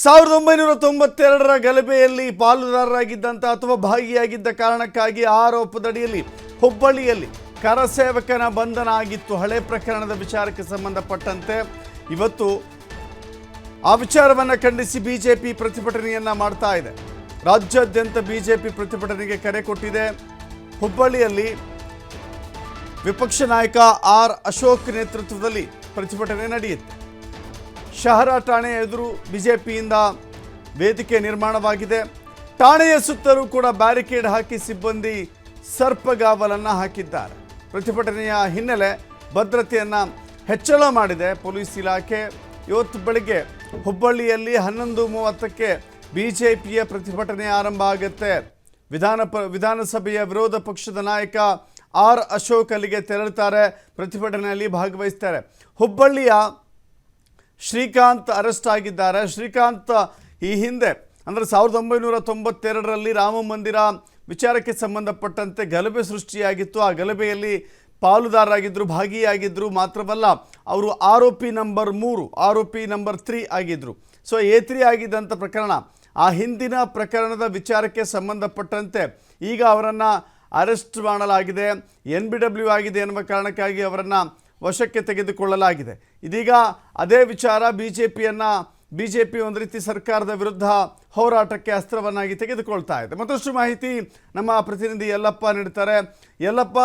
1992ರ ಗಲಭೆಯಲ್ಲಿ ಪಾಲುದಾರರಾಗಿದ್ದಂಥ ಅಥವಾ ಭಾಗಿಯಾಗಿದ್ದ ಕಾರಣಕ್ಕಾಗಿ ಆರೋಪದಡಿಯಲ್ಲಿ ಹುಬ್ಬಳ್ಳಿಯಲ್ಲಿ ಕರಸೇವಕನ ಬಂಧನ ಆಗಿತ್ತು. ಹಳೆ ಪ್ರಕರಣದ ವಿಚಾರಕ್ಕೆ ಸಂಬಂಧಪಟ್ಟಂತೆ ಇವತ್ತು ಆ ವಿಚಾರವನ್ನು ಖಂಡಿಸಿ ಬಿಜೆಪಿ ಪ್ರತಿಭಟನೆಯನ್ನ ಮಾಡ್ತಾ ಇದೆ. ರಾಜ್ಯಾದ್ಯಂತ ಬಿಜೆಪಿ ಪ್ರತಿಭಟನೆಗೆ ಕರೆ ಕೊಟ್ಟಿದೆ. ಹುಬ್ಬಳ್ಳಿಯಲ್ಲಿ ವಿಪಕ್ಷ ನಾಯಕ ಆರ್ ಅಶೋಕ್ ನೇತೃತ್ವದಲ್ಲಿ ಪ್ರತಿಭಟನೆ ನಡೆಯುತ್ತೆ. ಶಹರ ಠಾಣೆ ಎದುರು ಬಿಜೆಪಿಯಿಂದ ವೇದಿಕೆ ನಿರ್ಮಾಣವಾಗಿದೆ. ಠಾಣೆಯ ಸುತ್ತಲೂ ಕೂಡ ಬ್ಯಾರಿಕೇಡ್ ಹಾಕಿ ಸಿಬ್ಬಂದಿ ಸರ್ಪಗಾವಲನ್ನು ಹಾಕಿದ್ದಾರೆ. ಪ್ರತಿಭಟನೆಯ ಹಿನ್ನೆಲೆ ಭದ್ರತೆಯನ್ನು ಹೆಚ್ಚಳ ಮಾಡಿದೆ ಪೊಲೀಸ್ ಇಲಾಖೆ. ಇವತ್ತು ಬೆಳಗ್ಗೆ ಹುಬ್ಬಳ್ಳಿಯಲ್ಲಿ 11:30ಕ್ಕೆ ಬಿಜೆಪಿಯ ಪ್ರತಿಭಟನೆ ಆರಂಭ ಆಗುತ್ತೆ. ವಿಧಾನಸಭೆಯ ವಿರೋಧ ಪಕ್ಷದ ನಾಯಕ ಆರ್ ಅಶೋಕ್ ಅಲ್ಲಿಗೆ ತೆರಳುತ್ತಾರೆ, ಪ್ರತಿಭಟನೆಯಲ್ಲಿ ಭಾಗವಹಿಸ್ತಾರೆ. ಹುಬ್ಬಳ್ಳಿಯ ಶ್ರೀಕಾಂತ್ ಅರೆಸ್ಟ್ ಆಗಿದ್ದಾರೆ. ಶ್ರೀಕಾಂತ್ ಈ ಹಿಂದೆ ಅಂದರೆ 1992ರಲ್ಲಿ ರಾಮ ಮಂದಿರ ವಿಚಾರಕ್ಕೆ ಸಂಬಂಧಪಟ್ಟಂತೆ ಗಲಭೆ ಸೃಷ್ಟಿಯಾಗಿತ್ತು. ಆ ಗಲಭೆಯಲ್ಲಿ ಪಾಲುದಾರರಾಗಿದ್ದರು, ಭಾಗಿಯಾಗಿದ್ದರು. ಮಾತ್ರವಲ್ಲ, ಅವರು ಆರೋಪಿ ನಂಬರ್ 3, ಆರೋಪಿ ನಂಬರ್ 3 ಆಗಿದ್ದರು. ಸೊ A3 ಆಗಿದ್ದಂಥ ಪ್ರಕರಣ, ಆ ಹಿಂದಿನ ಪ್ರಕರಣದ ವಿಚಾರಕ್ಕೆ ಸಂಬಂಧಪಟ್ಟಂತೆ ಈಗ ಅವರನ್ನು ಅರೆಸ್ಟ್ ಮಾಡಲಾಗಿದೆ. NBW ಆಗಿದೆ ಎನ್ನುವ ಕಾರಣಕ್ಕಾಗಿ ಅವರನ್ನು ವಶಕ್ಕೆ ತೆಗೆದುಕೊಳ್ಳಲಾಗಿದೆ. ಇದೀಗ ಅದೇ ವಿಚಾರ ಬಿಜೆಪಿ ಒಂದು ರೀತಿ ಸರ್ಕಾರದ ವಿರುದ್ಧ ಹೋರಾಟಕ್ಕೆ ಅಸ್ತ್ರವನ್ನಾಗಿ ತೆಗೆದುಕೊಳ್ತಾ ಇದೆ. ಮತ್ತಷ್ಟು ಮಾಹಿತಿ ನಮ್ಮ ಪ್ರತಿನಿಧಿ ಯಲ್ಲಪ್ಪ ನೀಡ್ತಾರೆ. ಯಲ್ಲಪ್ಪ,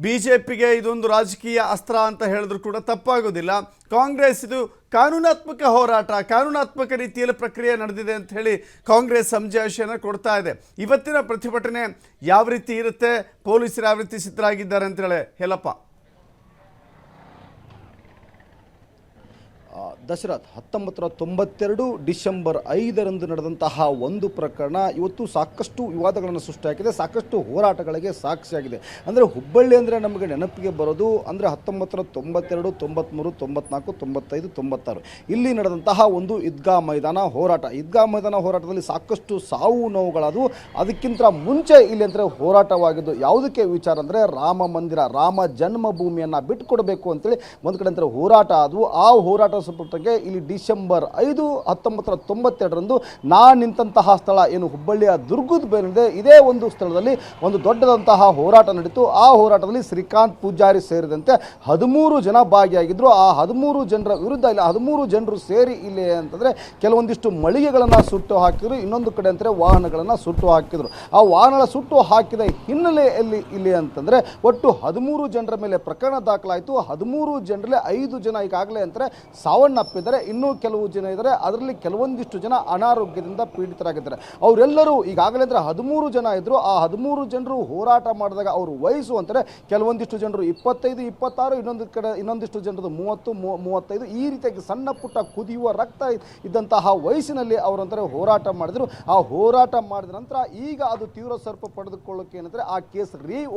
ಬಿಜೆಪಿಗೆ ಇದೊಂದು ರಾಜಕೀಯ ಅಸ್ತ್ರ ಅಂತ ಹೇಳಿದ್ರು ಕೂಡ ತಪ್ಪಾಗೋದಿಲ್ಲ. ಕಾಂಗ್ರೆಸ್ ಇದು ಕಾನೂನಾತ್ಮಕ ಹೋರಾಟ, ಕಾನೂನಾತ್ಮಕ ರೀತಿಯಲ್ಲಿ ಪ್ರಕ್ರಿಯೆ ನಡೆದಿದೆ ಅಂತ ಹೇಳಿ ಕಾಂಗ್ರೆಸ್ ಸಮಜಾಯಿಷಿಯನ್ನು ಕೊಡ್ತಾ ಇದೆ. ಇವತ್ತಿನ ಪ್ರತಿಭಟನೆ ಯಾವ ರೀತಿ ಇರುತ್ತೆ, ಪೊಲೀಸರು ಯಾವ ರೀತಿ ಸಿದ್ಧರಾಗಿದ್ದಾರೆ ಅಂತೇಳಿ ಯಲ್ಲಪ್ಪ? ದಶರಥ್, 1992 ಡಿಸೆಂಬರ್ 5ರಂದು ನಡೆದಂತಹ ಒಂದು ಪ್ರಕರಣ ಇವತ್ತು ಸಾಕಷ್ಟು ವಿವಾದಗಳನ್ನು ಸೃಷ್ಟಿಯಾಗಿದೆ, ಸಾಕಷ್ಟು ಹೋರಾಟಗಳಿಗೆ ಸಾಕ್ಷಿಯಾಗಿದೆ. ಅಂದರೆ ಹುಬ್ಬಳ್ಳಿ ಅಂದರೆ ನಮಗೆ ನೆನಪಿಗೆ ಬರೋದು ಅಂದರೆ 1992, 93, 94, 95, 96 ಇಲ್ಲಿ ನಡೆದಂತಹ ಒಂದು ಈದ್ಗಾ ಮೈದಾನ ಹೋರಾಟದಲ್ಲಿ ಸಾಕಷ್ಟು ಸಾವು ನೋವುಗಳಾದವು. ಅದಕ್ಕಿಂತ ಮುಂಚೆ ಇಲ್ಲಿ ಅಂದರೆ ಹೋರಾಟವಾಗಿದ್ದು ಯಾವುದಕ್ಕೆ ವಿಚಾರ ಅಂದರೆ ರಾಮ ಮಂದಿರ, ರಾಮ ಜನ್ಮಭೂಮಿಯನ್ನು ಬಿಟ್ಟುಕೊಡಬೇಕು ಅಂತೇಳಿ ಒಂದು ಕಡೆ ಅಂದರೆ ಹೋರಾಟ ಆದವು. ಆ ಹೋರಾಟ ಸಂಪರ್ಕಕ್ಕೆ ಇಲ್ಲಿ ಡಿಸೆಂಬರ್ 5, 1992ರಂದು ನಾನು ನಿಂತಹ ಸ್ಥಳ ಏನು ಹುಬ್ಬಳ್ಳಿಯ ದುರ್ಗದ ಬೇರಿದೆ, ಇದೇ ಒಂದು ಸ್ಥಳದಲ್ಲಿ ಒಂದು ದೊಡ್ಡದಂತಹ ಹೋರಾಟ ನಡೀತು. ಆ ಹೋರಾಟದಲ್ಲಿ ಶ್ರೀಕಾಂತ್ ಪೂಜಾರಿ ಸೇರಿದಂತೆ 13 ಜನ ಭಾಗಿಯಾಗಿದ್ದರು. ಆ 13 ಜನರ ವಿರುದ್ಧ ಇಲ್ಲಿ 13 ಜನರು ಸೇರಿ ಇಲ್ಲಿ ಅಂತಂದರೆ ಕೆಲವೊಂದಿಷ್ಟು ಮಳಿಗೆಗಳನ್ನು ಸುಟ್ಟು ಹಾಕಿದ್ರು, ಇನ್ನೊಂದು ಕಡೆ ಅಂದರೆ ವಾಹನಗಳನ್ನು ಸುಟ್ಟು ಹಾಕಿದ್ರು. ಆ ವಾಹನ ಸುಟ್ಟು ಹಾಕಿದ ಹಿನ್ನೆಲೆಯಲ್ಲಿ ಇಲ್ಲಿ ಅಂತಂದರೆ ಒಟ್ಟು 13 ಜನರ ಮೇಲೆ ಪ್ರಕರಣ ದಾಖಲಾಯಿತು. 13 ಜನರಲ್ಲಿ 5 ಜನ ಈಗಾಗಲೇ ಅಂತಾರೆ ಸಾವನ್ನಪ್ಪಿದ್ದಾರೆ, ಇನ್ನೂ ಕೆಲವು ಜನ ಇದ್ದಾರೆ. ಅದರಲ್ಲಿ ಕೆಲವೊಂದಿಷ್ಟು ಜನ ಅನಾರೋಗ್ಯದಿಂದ ಪೀಡಿತರಾಗಿದ್ದಾರೆ. ಅವರೆಲ್ಲರೂ ಈಗಾಗಲೇ ಅಂದರೆ 13 ಜನ ಇದ್ದರು. ಆ 13 ಜನರು ಹೋರಾಟ ಮಾಡಿದಾಗ ಅವರು ವಯಸ್ಸು ಅಂತಾರೆ ಕೆಲವೊಂದಿಷ್ಟು ಜನರು 25, 26, ಇನ್ನೊಂದಿಷ್ಟು ಜನರದು 30, 35 ಈ ರೀತಿಯಾಗಿ ಸಣ್ಣ ಪುಟ್ಟ ಕುದಿಯುವ ರಕ್ತ ಇದ್ದಂತಹ ವಯಸ್ಸಿನಲ್ಲಿ ಅವರಂತಾರೆ ಹೋರಾಟ ಮಾಡಿದರು. ಆ ಹೋರಾಟ ಮಾಡಿದ ನಂತರ ಈಗ ಅದು ತೀವ್ರ ಸ್ವರೂಪ ಪಡೆದುಕೊಳ್ಳೋಕೆ ಏನಂದರೆ ಆ ಕೇಸ್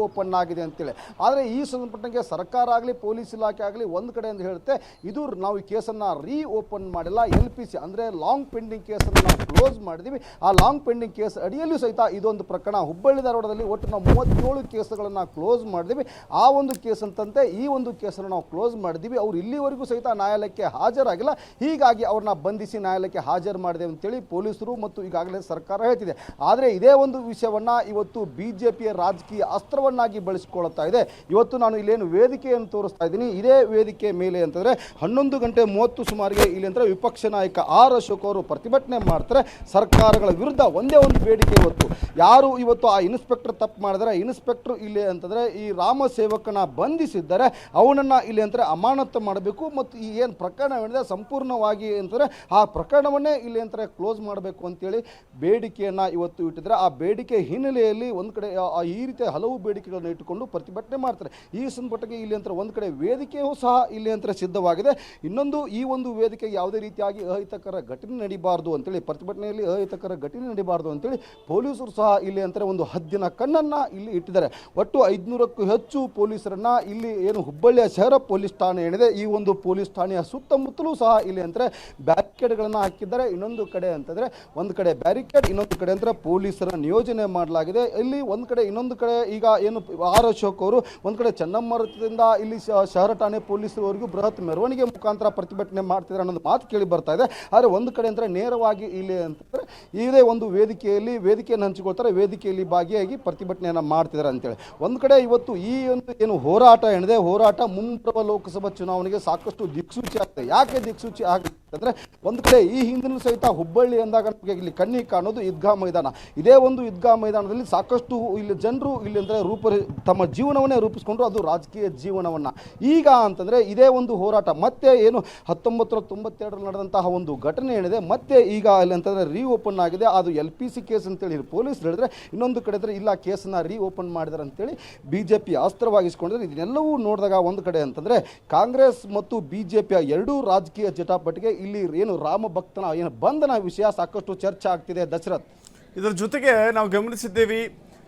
ಓಪನ್ ಆಗಿದೆ ಅಂತೇಳಿ. ಆದರೆ ಈ ಸಂಬಂಧಪಟ್ಟಂಗೆ ಸರ್ಕಾರ ಆಗಲಿ ಪೊಲೀಸ್ ಇಲಾಖೆ ಆಗಲಿ ಒಂದು ಕಡೆ ಅಂತ ಹೇಳುತ್ತೆ ಇದು ನಾವು ಈ ಕೇಸನ್ನು ಓಪನ್ ಮಾಡಿಲ್ಲ, LPC ಅಂದರೆ ಲಾಂಗ್ ಪೆಂಡಿಂಗ್ ಕೇಸನ್ನು ನಾವು ಕ್ಲೋಸ್ ಮಾಡಿದ್ದೀವಿ. ಆ ಲಾಂಗ್ ಪೆಂಡಿಂಗ್ ಕೇಸ್ ಅಡಿಯಲ್ಲೂ ಸಹಿತ ಇದೊಂದು ಪ್ರಕರಣ ಹುಬ್ಬಳ್ಳಿ ಧಾರವಾಡದಲ್ಲಿ ಒಟ್ಟು ನಾವು 37 ಕೇಸುಗಳನ್ನು ಕ್ಲೋಸ್ ಮಾಡಿದ್ದೀವಿ. ಆ ಒಂದು ಕೇಸ್ ಅಂತಂತೆ ಈ ಒಂದು ಕೇಸನ್ನು ನಾವು ಕ್ಲೋಸ್ ಮಾಡಿದ್ದೀವಿ. ಅವರು ಇಲ್ಲಿವರೆಗೂ ಸಹಿತ ನ್ಯಾಯಾಲಯಕ್ಕೆ ಹಾಜರಾಗಿಲ್ಲ, ಹೀಗಾಗಿ ಅವ್ರನ್ನ ಬಂಧಿಸಿ ನ್ಯಾಯಾಲಯಕ್ಕೆ ಹಾಜರು ಮಾಡಿದೆ ಅಂತೇಳಿ ಪೊಲೀಸರು ಮತ್ತು ಈಗಾಗಲೇ ಸರ್ಕಾರ ಹೇಳ್ತಿದೆ. ಆದರೆ ಇದೇ ಒಂದು ವಿಷಯವನ್ನು ಇವತ್ತು ಬಿಜೆಪಿಯ ರಾಜಕೀಯ ಅಸ್ತ್ರವನ್ನಾಗಿ ಬಳಸಿಕೊಳ್ಳುತ್ತಾ ಇದೆ. ಇವತ್ತು ನಾನು ಇಲ್ಲೇನು ವೇದಿಕೆಯನ್ನು ತೋರಿಸ್ತಾ ಇದ್ದೀನಿ, ಇದೇ ವೇದಿಕೆ ಮೇಲೆ ಅಂತಂದರೆ 11:30 ಸುಮಾರಿಗೆ ಇಲ್ಲಿ ಅಂದರೆ ವಿಪಕ್ಷ ನಾಯಕ ಆರ್ ಅಶೋಕ್ ಅವರು ಪ್ರತಿಭಟನೆ ಮಾಡ್ತಾರೆ. ಸರ್ಕಾರಗಳ ವಿರುದ್ಧ ಒಂದೇ ಒಂದು ಬೇಡಿಕೆ ಇವತ್ತು ಯಾರು ಇವತ್ತು ಆ ಇನ್ಸ್ಪೆಕ್ಟರ್ ತಪ್ಪು ಮಾಡಿದರೆ ಇನ್ಸ್ಪೆಕ್ಟರ್ ಇಲ್ಲಿ ಅಂತಂದರೆ ಈ ರಾಮ ಸೇವಕನ ಬಂಧಿಸಿದ್ದಾರೆ ಅವನನ್ನು ಇಲ್ಲಿ ಅಂತಾರೆ ಅಮಾನತು ಮಾಡಬೇಕು ಮತ್ತು ಈ ಏನು ಪ್ರಕರಣ ಏನಿದೆ ಸಂಪೂರ್ಣವಾಗಿ ಅಂತಂದರೆ ಆ ಪ್ರಕರಣವನ್ನೇ ಇಲ್ಲಿ ಅಂತಾರೆ ಕ್ಲೋಸ್ ಮಾಡಬೇಕು ಅಂತೇಳಿ ಬೇಡಿಕೆಯನ್ನು ಇವತ್ತು ಇಟ್ಟಿದ್ದಾರೆ. ಆ ಬೇಡಿಕೆ ಹಿನ್ನೆಲೆಯಲ್ಲಿ ಒಂದು ಕಡೆ ಈ ರೀತಿಯ ಹಲವು ಬೇಡಿಕೆಗಳನ್ನು ಇಟ್ಟುಕೊಂಡು ಪ್ರತಿಭಟನೆ ಮಾಡ್ತಾರೆ. ಈ ಸಂದರ್ಭಕ್ಕೆ ಇಲ್ಲಿ ಅಂತಾರೆ ಒಂದು ಕಡೆ ವೇದಿಕೆಯೂ ಸಹ ಇಲ್ಲಿ ಅಂತಾರೆ ಸಿದ್ಧವಾಗಿದೆ. ಇನ್ನೊಂದು ಈ ಒಂದು ವೇದಿಕೆಗೆ ಯಾವುದೇ ರೀತಿಯಾಗಿ ಅಹಿತಕರ ಘಟನೆ ನಡೀಬಾರ್ದು ಅಂತೇಳಿ ಪ್ರತಿಭಟನೆಯಲ್ಲಿ ಅಹಿತಕರ ಘಟನೆ ನಡೀಬಾರ್ದು ಅಂತೇಳಿ ಪೊಲೀಸರು ಸಹ ಇಲ್ಲಿ ಅಂತಾರೆ ಒಂದು ಹದ್ದಿನ ಕಣ್ಣನ್ನು ಇಲ್ಲಿ ಇಟ್ಟಿದ್ದಾರೆ. ಒಟ್ಟು 500ಕ್ಕೂ ಹೆಚ್ಚು ಪೊಲೀಸರನ್ನು ಇಲ್ಲಿ ಏನು ಹುಬ್ಬಳ್ಳಿಯ ಶಹರ ಪೊಲೀಸ್ ಠಾಣೆ ಏನಿದೆ ಈ ಒಂದು ಪೊಲೀಸ್ ಠಾಣೆಯ ಸುತ್ತಮುತ್ತಲೂ ಸಹ ಇಲ್ಲಿ ಅಂತಾರೆ ಬ್ಯಾರಿಕೇಡ್ಗಳನ್ನು ಹಾಕಿದ್ದಾರೆ. ಇನ್ನೊಂದು ಕಡೆ ಅಂತಂದರೆ ಒಂದು ಕಡೆ ಬ್ಯಾರಿಕೇಡ್, ಇನ್ನೊಂದು ಕಡೆ ಅಂದರೆ ಪೊಲೀಸರ ನಿಯೋಜನೆ ಮಾಡಲಾಗಿದೆ. ಇಲ್ಲಿ ಒಂದು ಕಡೆ ಇನ್ನೊಂದು ಕಡೆ ಈಗ ಏನು ಆರ್ ಅಶೋಕ್ ಅವರು ಒಂದು ಕಡೆ ಚನ್ನಮ್ಮರದಿಂದ ಇಲ್ಲಿ ಶಹರ ಠಾಣೆ ಪೊಲೀಸರವರೆಗೂ ಬೃಹತ್ ಮೆರವಣಿಗೆ ಮುಖಾಂತರ ಪ್ರತಿಭಟನೆ ಮಾಡ್ತಿದ್ದಾರೆ ಅನ್ನೋದು ಮಾತು ಕೇಳಿ ಬರ್ತಾ ಇದೆ. ಆದರೆ ಒಂದು ಕಡೆ ಅಂದರೆ ನೇರವಾಗಿ ಇಲ್ಲಿ ಅಂತಂದರೆ ಇದೇ ಒಂದು ವೇದಿಕೆಯನ್ನು ಹಂಚಿಕೊಳ್ತಾರೆ, ವೇದಿಕೆಯಲ್ಲಿ ಭಾಗಿಯಾಗಿ ಪ್ರತಿಭಟನೆಯನ್ನು ಮಾಡ್ತಿದ್ದಾರೆ ಅಂತೇಳಿ. ಒಂದು ಕಡೆ ಇವತ್ತು ಈ ಒಂದು ಏನು ಹೋರಾಟ ಏನಿದೆ, ಹೋರಾಟ ಮುಂಬರುವ ಲೋಕಸಭಾ ಚುನಾವಣೆಗೆ ಸಾಕಷ್ಟು ದಿಕ್ಸೂಚಿ ಆಗ್ತದೆ. ಯಾಕೆ ದಿಕ್ಸೂಚಿ ಆಗುತ್ತೆ ಅಂದರೆ ಒಂದು ಕಡೆ ಈ ಹಿಂದಿನ ಸಹಿತ ಹುಬ್ಬಳ್ಳಿ ಅಂದಾಗ ನಮಗೆ ಇಲ್ಲಿ ಕಣ್ಣಿಗೆ ಕಾಣೋದು ಈದ್ಗಾ ಮೈದಾನ. ಇದೇ ಒಂದು ಈದ್ಗಾ ಮೈದಾನದಲ್ಲಿ ಸಾಕಷ್ಟು ಇಲ್ಲಿ ಜನರು ಇಲ್ಲಿ ಅಂದರೆ ತಮ್ಮ ಜೀವನವನ್ನೇ ರೂಪಿಸ್ಕೊಂಡ್ರು, ಅದು ರಾಜಕೀಯ ಜೀವನವನ್ನು. ಈಗ ಅಂತಂದರೆ ಇದೇ ಒಂದು ಹೋರಾಟ ಮತ್ತೆ ಏನು 1992 ನಡೆದಂತಹ ಒಂದು ಘಟನೆ ಏನಿದೆ ಮತ್ತೆ ಈಗ ಅಲ್ಲಿ ಅಂತಂದರೆ ರೀಓಪನ್ ಆಗಿದೆ. ಅದು LPC ಕೇಸ್ ಅಂತೇಳಿ ಪೊಲೀಸ್ ಹೇಳಿದ್ರೆ, ಇನ್ನೊಂದು ಕಡೆ ಅಂದರೆ ಇಲ್ಲ ಕೇಸನ್ನು ರೀಓಪನ್ ಮಾಡಿದ್ದಾರೆ ಅಂತೇಳಿ BJP ಅಸ್ತ್ರವಾಗಿಸ್ಕೊಂಡಿದ್ದಾರೆ. ಇದನ್ನೆಲ್ಲವೂ ನೋಡಿದಾಗ ಒಂದು ಕಡೆ ಅಂತಂದರೆ ಕಾಂಗ್ರೆಸ್ ಮತ್ತು BJPಯ ಎರಡೂ ರಾಜಕೀಯ ಜಟಾಪಟಿಗೆ ಇಲ್ಲಿ ಏನು ರಾಮ ಭಕ್ತನ ಏನು ಬಂಧನ ವಿಷಯ ಸಾಕಷ್ಟು ಚರ್ಚೆ ಆಗ್ತಿದೆ ದಶರಥ್. ಇದರ ಜೊತೆಗೆ ನಾವು ಗಮನಿಸಿದ್ದೇವೆ,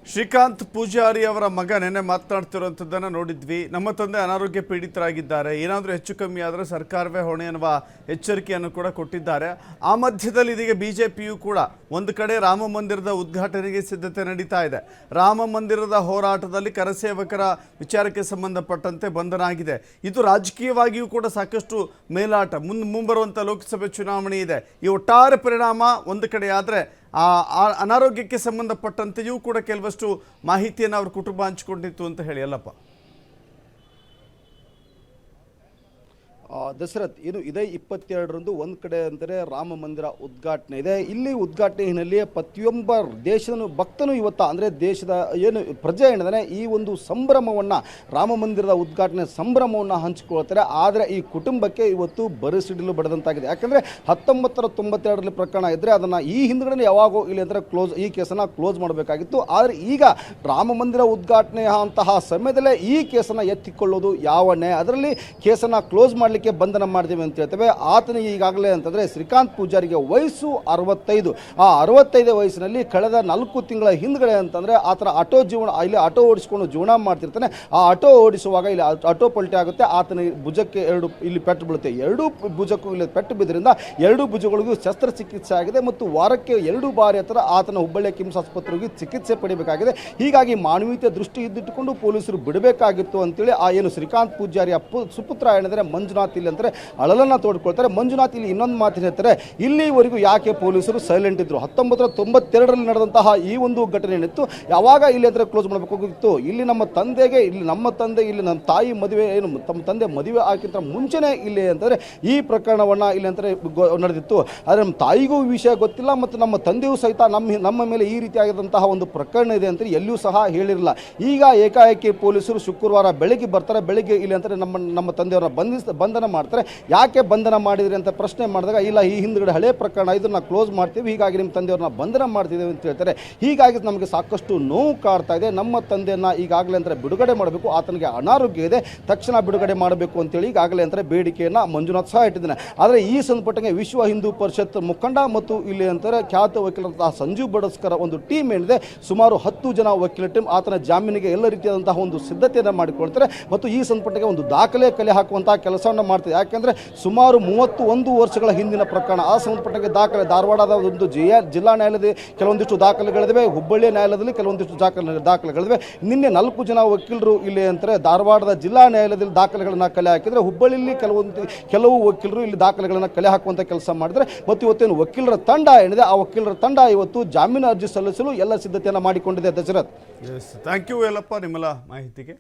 ಶ್ರೀಕಾಂತ್ ಪೂಜಾರಿ ಅವರ ಮಗ ನೆನ್ನೆ ಮಾತನಾಡ್ತಿರುವಂಥದ್ದನ್ನು ನೋಡಿದ್ವಿ. ನಮ್ಮ ತಂದೆ ಅನಾರೋಗ್ಯ ಪೀಡಿತರಾಗಿದ್ದಾರೆ, ಏನಾದರೂ ಹೆಚ್ಚು ಕಮ್ಮಿ ಆದರೆ ಸರ್ಕಾರವೇ ಹೊಣೆ ಅನ್ನುವ ಎಚ್ಚರಿಕೆಯನ್ನು ಕೂಡ ಕೊಟ್ಟಿದ್ದಾರೆ. ಆ ಮಧ್ಯದಲ್ಲಿ ಇದೀಗ BJPಯು ಕೂಡ ಒಂದು ಕಡೆ ರಾಮ ಮಂದಿರದ ಉದ್ಘಾಟನೆಗೆ ಸಿದ್ಧತೆ ನಡೀತಾ ಇದೆ. ರಾಮ ಮಂದಿರದ ಹೋರಾಟದಲ್ಲಿ ಕರಸೇವಕರ ವಿಚಾರಕ್ಕೆ ಸಂಬಂಧಪಟ್ಟಂತೆ ಬಂಧನ ಆಗಿದೆ. ಇದು ರಾಜಕೀಯವಾಗಿಯೂ ಕೂಡ ಸಾಕಷ್ಟು ಮೇಲಾಟ. ಮುಂಬರುವಂಥ ಲೋಕಸಭೆ ಚುನಾವಣೆ ಇದೆ. ಈ ಒಟ್ಟಾರೆ ಪರಿಣಾಮ ಒಂದು ಕಡೆ ಆದರೆ ಅನಾರೋಗ್ಯಕ್ಕೆ ಸಂಬಂಧಪಟ್ಟಂತೆಯೂ ಕೂಡ ಕೆಲವಷ್ಟು ಮಾಹಿತಿಯನ್ನು ಅವ್ರ ಕುಟುಂಬ ಹಂಚಿಕೊಂಡಿತ್ತು ಅಂತ ಹೇಳಿ ಅಲ್ಲಪ್ಪ. ದಶರಥ್, ಏನು ಇದೇ 22ರಂದು ಒಂದು ಕಡೆ ಅಂದರೆ ರಾಮ ಮಂದಿರ ಉದ್ಘಾಟನೆ ಇದೆ. ಇಲ್ಲಿ ಉದ್ಘಾಟನೆ ಹಿನ್ನೆಲೆಯೇ ಪ್ರತಿಯೊಬ್ಬ ದೇಶದ ಭಕ್ತನು ಇವತ್ತು ಅಂದರೆ ದೇಶದ ಏನು ಪ್ರಜೆ ಏನಿದೆ ಈ ಒಂದು ಸಂಭ್ರಮವನ್ನು, ರಾಮ ಮಂದಿರದ ಉದ್ಘಾಟನೆ ಸಂಭ್ರಮವನ್ನು ಹಂಚಿಕೊಳ್ತಾರೆ. ಆದರೆ ಈ ಕುಟುಂಬಕ್ಕೆ ಇವತ್ತು ಬರಸಿಡಿಲು ಬಡದಂತಾಗಿದೆ. ಯಾಕಂದರೆ 1992ರಲ್ಲಿ ಪ್ರಕರಣ ಇದ್ದರೆ ಅದನ್ನು ಈ ಹಿಂದ್ಗಡೆ ಯಾವಾಗೋ ಇಲ್ಲಿ ಅಂದರೆ ಈ ಕೇಸನ್ನು ಕ್ಲೋಸ್ ಮಾಡಬೇಕಾಗಿತ್ತು. ಆದರೆ ಈಗ ರಾಮ ಮಂದಿರ ಉದ್ಘಾಟನೆ ಅಂತಹ ಸಮಯದಲ್ಲೇ ಈ ಕೇಸನ್ನು ಎತ್ತಿಕೊಳ್ಳೋದು ಯಾವ ನ್ಯಾಯ? ಅದರಲ್ಲಿ ಕೇಸನ್ನು ಕ್ಲೋಸ್ ಮಾಡಲಿಕ್ಕೆ ಬಂಧನ ಮಾಡಿದ್ದೇವೆ ಅಂತ ಹೇಳ್ತೇವೆ. ಆತನಿಗೆ ಈಗಾಗಲೇ ಅಂತಂದರೆ ಶ್ರೀಕಾಂತ್ ಪೂಜಾರಿಗೆ ವಯಸ್ಸು 65. ಆ 65 ವಯಸ್ಸಿನಲ್ಲಿ ಕಳೆದ 4 ತಿಂಗಳ ಹಿಂದ್ಗಡೆ ಅಂತಂದರೆ ಆತನ ಇಲ್ಲಿ ಆಟೋ ಓಡಿಸ್ಕೊಂಡು ಜೀವನ ಮಾಡ್ತಿರ್ತಾನೆ. ಆ ಆಟೋ ಓಡಿಸುವಾಗ ಇಲ್ಲಿ ಆಟೋ ಪಲ್ಟಿ ಆಗುತ್ತೆ. ಆತನ ಭುಜಕ್ಕೆ 2 ಇಲ್ಲಿ ಪೆಟ್ಟು ಬೀಳುತ್ತೆ. 2 ಭುಜಕ್ಕೂ ಇಲ್ಲಿ ಪೆಟ್ಟು ಬಿದ್ದರಿಂದ 2 ಭುಜಗಳಿಗೂ ಶಸ್ತ್ರಚಿಕಿತ್ಸೆ ಆಗಿದೆ ಮತ್ತು ವಾರಕ್ಕೆ 2 ಬಾರಿ ಹತ್ರ ಆತನ ಹುಬ್ಬಳ್ಳಿಯ ಕಿಮ್ಸ್ ಆಸ್ಪತ್ರೆಗೆ ಚಿಕಿತ್ಸೆ ಪಡೆಯಬೇಕಾಗಿದೆ. ಹೀಗಾಗಿ ಮಾನವೀಯತೆ ದೃಷ್ಟಿ ಇದ್ದಿಟ್ಟುಕೊಂಡು ಪೊಲೀಸರು ಬಿಡಬೇಕಾಗಿತ್ತು ಅಂತೇಳಿ ಆ ಏನು ಶ್ರೀಕಾಂತ್ ಪೂಜಾರಿಯ ಸುಪುತ್ರ ಏನಿದ್ರೆ ಮಂಜುನಾಥ್ ಇಲ್ಲಿ ಅಂದರೆ ಅಳಲನ್ನು ತೋಡ್ಕೊಳ್ತಾರೆ. ಮಂಜುನಾಥ್ ಇಲ್ಲಿ ಇನ್ನೊಂದು ಮಾತು ಹೇಳ್ತಾರೆ, ಇಲ್ಲಿವರೆಗೂ ಯಾಕೆ ಪೊಲೀಸರು ಸೈಲೆಂಟ್ ಇದ್ರು? 1992ರಲ್ಲಿ ನಡೆದಂತಹ ಈ ಒಂದು ಘಟನೆ ಏನಿತ್ತು, ಯಾವಾಗ ಇಲ್ಲಿ ಅಂದರೆ ಕ್ಲೋಸ್ ಮಾಡಬೇಕಾಗಿತ್ತು. ಇಲ್ಲಿ ನಮ್ಮ ತಂದೆ ಇಲ್ಲಿ ನಮ್ಮ ತಾಯಿ ಮದುವೆ ಏನು ತಮ್ಮ ತಂದೆ ಮದುವೆ ಆಗಿಂತ ಮುಂಚೆನೇ ಇಲ್ಲಿ ಅಂತಂದರೆ ಈ ಪ್ರಕರಣವನ್ನು ಇಲ್ಲಿ ಅಂತಾರೆ ನಡೆದಿತ್ತು. ಆದರೆ ನಮ್ಮ ತಾಯಿಗೂ ವಿಷಯ ಗೊತ್ತಿಲ್ಲ ಮತ್ತು ನಮ್ಮ ತಂದೆಯೂ ಸಹಿತ ನಮ್ಮ ಮೇಲೆ ಈ ರೀತಿಯಾಗಿದ್ದಂತಹ ಒಂದು ಪ್ರಕರಣ ಇದೆ ಅಂತ ಎಲ್ಲಿಯೂ ಸಹ ಹೇಳಿರಲಿಲ್ಲ. ಈಗ ಏಕಾಏಕಿ ಪೊಲೀಸರು ಶುಕ್ರವಾರ ಬೆಳಗ್ಗೆ ಬರ್ತಾರೆ. ಬೆಳಗ್ಗೆ ಇಲ್ಲಿ ಅಂತಾರೆ ನಮ್ಮ ತಂದೆಯವರನ್ನ ಬಂಧನ ಮಾಡ್ತಾರೆ. ಯಾಕೆ ಬಂಧನ ಮಾಡಿದ್ರಿ ಅಂತ ಪ್ರಶ್ನೆ ಮಾಡಿದಾಗ, ಇಲ್ಲ ಈ ಹಿಂದ್ಗಡೆ ಹಳೆ ಪ್ರಕರಣ ಇದನ್ನು ಕ್ಲೋಸ್ ಮಾಡ್ತೀವಿ, ಹೀಗಾಗಿ ನಿಮ್ಮ ತಂದೆಯವ್ರನ್ನ ಬಂಧನ ಮಾಡ್ತಿದ್ದೇವೆ ಅಂತ ಹೇಳ್ತಾರೆ. ಹೀಗಾಗಿ ನಮಗೆ ಸಾಕಷ್ಟು ನೋವು ಕಾಡ್ತಾ ಇದೆ. ನಮ್ಮ ತಂದೆಯನ್ನು ಈಗಾಗಲೇ ಅಂದರೆ ಬಿಡುಗಡೆ ಮಾಡಬೇಕು, ಆತನಿಗೆ ಅನಾರೋಗ್ಯ ಇದೆ, ತಕ್ಷಣ ಬಿಡುಗಡೆ ಮಾಡಬೇಕು ಅಂತೇಳಿ ಈಗಾಗಲೇ ಅಂದರೆ ಬೇಡಿಕೆಯನ್ನು ಮಂಜುನಾಥ್ ಸಹ ಇಟ್ಟಿದ್ದಾನೆ. ಆದರೆ ಈ ಸಂದರ್ಭಕ್ಕೆ ವಿಶ್ವ ಹಿಂದೂ ಪರಿಷತ್ ಮುಖಂಡ ಮತ್ತು ಇಲ್ಲಿ ಅಂತಾರೆ ಖ್ಯಾತ ವಕೀಲರಂತಹ ಸಂಜೀವ್ ಬಡಸ್ಕರ ಒಂದು ಟೀಮ್ ಏನಿದೆ, ಸುಮಾರು 10 ಜನ ವಕೀಲ ಟೀಮ್ ಆತನ ಜಾಮೀನಿಗೆ ಎಲ್ಲ ರೀತಿಯಾದಂತಹ ಒಂದು ಸಿದ್ಧತೆಯನ್ನು ಮಾಡಿಕೊಳ್ತಾರೆ ಮತ್ತು ಈ ಸಂದರ್ಭಕ್ಕೆ ಒಂದು ದಾಖಲೆ ಕಲೆ ಹಾಕುವಂತಹ ಕೆಲಸವನ್ನು ಮಾಡ್ತಿದೆ. ಯಾಕೆಂದರೆ ಸುಮಾರು 31 ವರ್ಷಗಳ ಹಿಂದಿನ ಪ್ರಕರಣ. ಆ ಸಂಬಂಧಪಟ್ಟಂಗೆ ದಾಖಲೆ ಧಾರವಾಡದ ಒಂದು ಜಿಲ್ಲಾ ನ್ಯಾಯಾಲಯದ ಕೆಲವೊಂದಿಷ್ಟು ದಾಖಲೆಗಳಿವೆ, ಹುಬ್ಬಳ್ಳಿ ನ್ಯಾಯಾಲಯದಲ್ಲಿ ಕೆಲವೊಂದಿಷ್ಟು ದಾಖಲೆಗಳಿವೆ. ನಿನ್ನೆ 4 ಜನ ವಕೀಲರು ಇಲ್ಲಿ ಅಂತಾರೆ ಧಾರವಾಡದ ಜಿಲ್ಲಾ ನ್ಯಾಯಾಲಯದಲ್ಲಿ ದಾಖಲೆಗಳನ್ನು ಕಲೆ ಹಾಕಿದರೆ, ಹುಬ್ಬಳ್ಳಿಯಲ್ಲಿ ಕೆಲವು ವಕೀಲರು ಇಲ್ಲಿ ದಾಖಲೆಗಳನ್ನು ಕಲೆ ಹಾಕುವಂಥ ಕೆಲಸ ಮಾಡಿದರೆ ಮತ್ತು ಇವತ್ತೇನು ವಕೀಲರ ತಂಡ ಏನಿದೆ ಆ ವಕೀಲರ ತಂಡ ಇವತ್ತು ಜಾಮೀನು ಅರ್ಜಿ ಸಲ್ಲಿಸಲು ಎಲ್ಲ ಸಿದ್ಧತೆಯನ್ನು ಮಾಡಿಕೊಂಡಿದೆ. ದಶರಥ್, ಥ್ಯಾಂಕ್ ಯು ಎಲ್ಲಪ್ಪ ನಿಮ್ಮೆಲ್ಲ ಮಾಹಿತಿಗೆ.